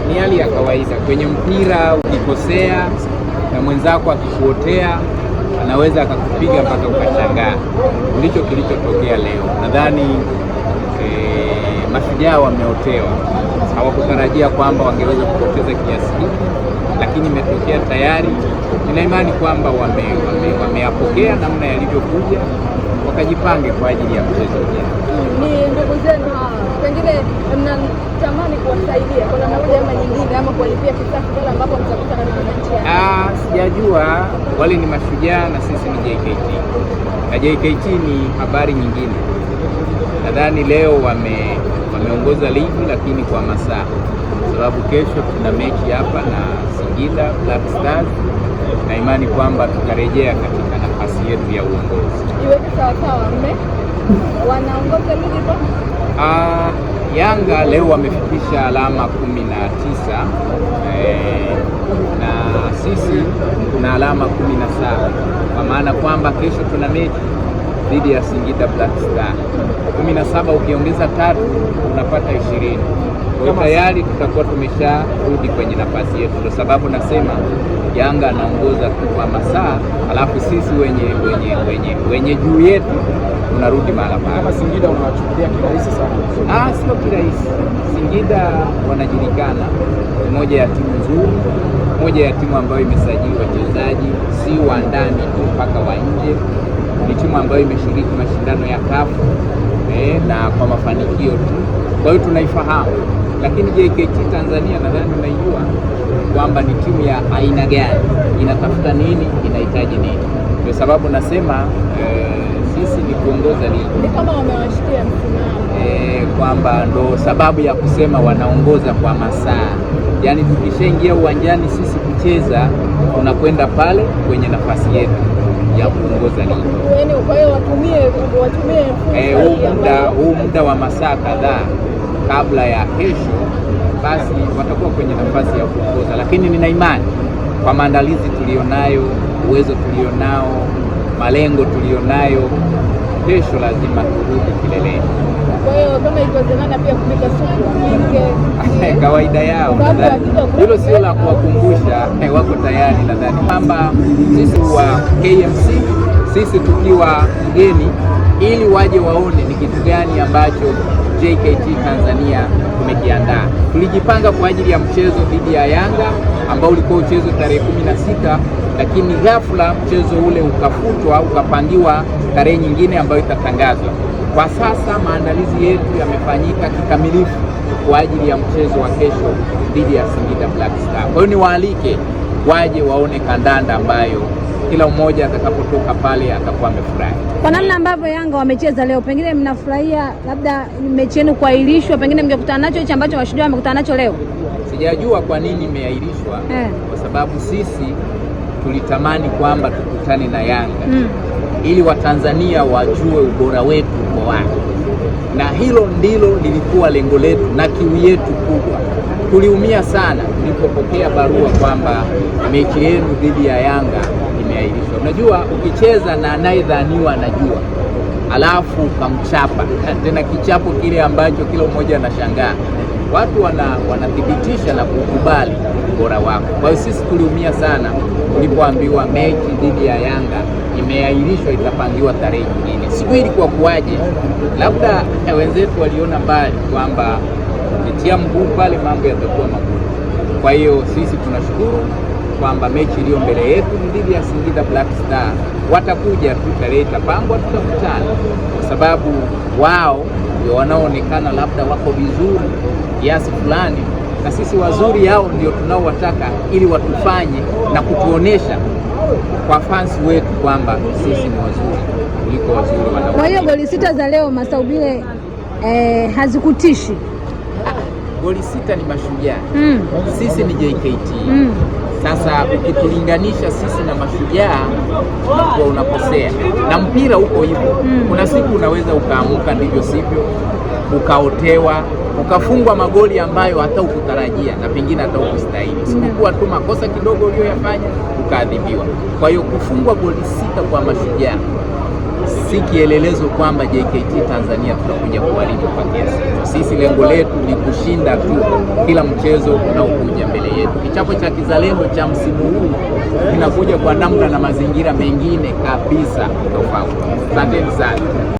ni hali ya kawaida kwenye mpira. Ukikosea na mwenzako akikuotea, anaweza akakupiga mpaka ukashangaa. Ndicho kilichotokea leo. Nadhani Mashujaa wameotewa, hawakutarajia kwamba wangeweza kupoteza kiasi hiki, lakini imetokea tayari. Nina imani kwamba wameyapokea namna yalivyokuja, wakajipange kwa ajili ya mchezo ujao. Ni ndugu zenu hawa, pengine mnatamani kuwasaidia kwa namna moja ama nyingine, ama kuwalipia kisasi pale ambapo mtakutana na wananchi? Sijajua, wale ni Mashujaa na sisi ni JKT, na JKT ni habari nyingine. Nadhani leo wameongoza ligi, lakini kwa masaa, sababu kesho tuna mechi hapa na Singida Black Stars, na imani kwamba tutarejea katika nafasi yetu ya uongozi. Iweke sawa sawa, wanaongoza ligi kwa? Yanga leo wamefikisha alama 19, na sisi tuna alama 17, kwa maana kwamba kesho tuna mechi dhidi ya Singida Black Star. 17 ukiongeza 3 unapata 20. Kwa tayari tutakuwa tumesharudi kwenye nafasi yetu. Ndio sababu nasema Yanga anaongoza kwa masaa, alafu sisi wenye juu yetu tunarudi mahali pale. Singida unawachukulia kirahisi sana? Sio kirahisi. Singida wanajulikana, moja ya timu nzuri, moja ya timu ambayo imesajili wachezaji si wa ndani tu mpaka wa nje. Ni timu ambayo imeshiriki mashindano ya CAF na kwa mafanikio tu. Kwa hiyo tunaifahamu, lakini JKT Tanzania nadhani unaijua kwamba ni timu ya aina gani, inatafuta nini, inahitaji nini. Kwa sababu nasema sisi ni kuongoza ligi. Ni kama wamewashikia msimamo, kwamba ndo sababu ya kusema wanaongoza kwa masaa. Yaani tukishaingia uwanjani sisi kucheza, tunakwenda pale kwenye nafasi yetu ya kuongoza ligi. Kwa hiyo watumie huu muda wa masaa kadhaa kabla ya kesho, basi watakuwa kwenye nafasi ya kuongoza. Lakini nina imani kwa maandalizi tulionayo, uwezo tulionao, malengo tulionayo, kesho lazima turudi kileleni. Kwa hiyo kama ikiwezekana pia kupika supu kawaida yao, hilo sio la kuwakumbusha. Wako tayari, nadhani kwamba sisi wa KMC, sisi tukiwa mgeni, ili waje waone ni kitu gani ambacho JKT Tanzania tumekiandaa. Tulijipanga kwa ajili ya mchezo dhidi ya Yanga ambao ulikuwa mchezo tarehe 16, lakini ghafla mchezo ule ukafutwa, ukapangiwa tarehe nyingine ambayo itatangazwa. Kwa sasa maandalizi yetu yamefanyika kikamilifu kwa ajili ya mchezo wa kesho dhidi ya Singida Black Star. Kwa hiyo niwaalike waje waone kandanda ambayo kila mmoja atakapotoka pale atakuwa amefurahi. Kwa namna ambavyo Yanga wamecheza leo, pengine mnafurahia labda mechi yenu kuahirishwa, pengine mngekutana nacho hicho ambacho Mashujaa wamekutana nacho leo? Sijajua kwa nini imeahirishwa, kwa sababu sisi tulitamani kwamba tukutane na Yanga ili Watanzania wajue ubora wetu kwa wapi, na hilo ndilo lilikuwa lengo letu na kiu yetu kubwa. Tuliumia sana tulipopokea barua kwamba mechi yenu dhidi ya Yanga imeahirishwa. Unajua, ukicheza na anayedhaniwa anajua, alafu ukamchapa tena kichapo kile ambacho kila mmoja anashangaa, watu wanathibitisha na kukubali ubora wako. Kwa hiyo sisi tuliumia sana tulipoambiwa mechi dhidi ya Yanga imeahirishwa, itapangiwa tarehe nyingine. Sijui ilikuwa kuwaje, labda wenzetu waliona mbali kwamba ukitia mguu pale mambo yatakuwa magumu. Kwa hiyo sisi tunashukuru kwamba mechi iliyo mbele yetu dhidi ya Singida Black Star, watakuja tu, tarehe itapangwa, tutakutana, kwa sababu wao ndio wanaoonekana labda wako vizuri kiasi fulani, na sisi wazuri hao ndio tunaowataka ili watufanye na kutuonesha kwa fans wetu kwamba sisi ni wazuri kuliko wazuri wanao. Kwa hiyo goli 6 za leo Masaubile hazikutishi? Goli 6 ni Mashujaa, sisi ni JKT. Sasa ukitulinganisha sisi na Mashujaa unakuwa unakosea, na mpira uko hivyo. Kuna siku unaweza ukaamuka ndivyo sivyo, ukaotewa, ukafungwa magoli ambayo hata ukutarajia na pengine hata ukustahili. Sikuwa tu makosa kidogo uliyoyafanya ukaadhibiwa. Kwa hiyo kufungwa goli 6 kwa Mashujaa si kielelezo kwamba JKT Tanzania tutakuja kuharibu kwa kesi. Sisi lengo letu ni kushinda tu kila mchezo unaokuja mbele yetu. Kichapo cha kizalendo cha msimu huu kinakuja kwa namna na mazingira mengine kabisa tofauti. Asanteni sana.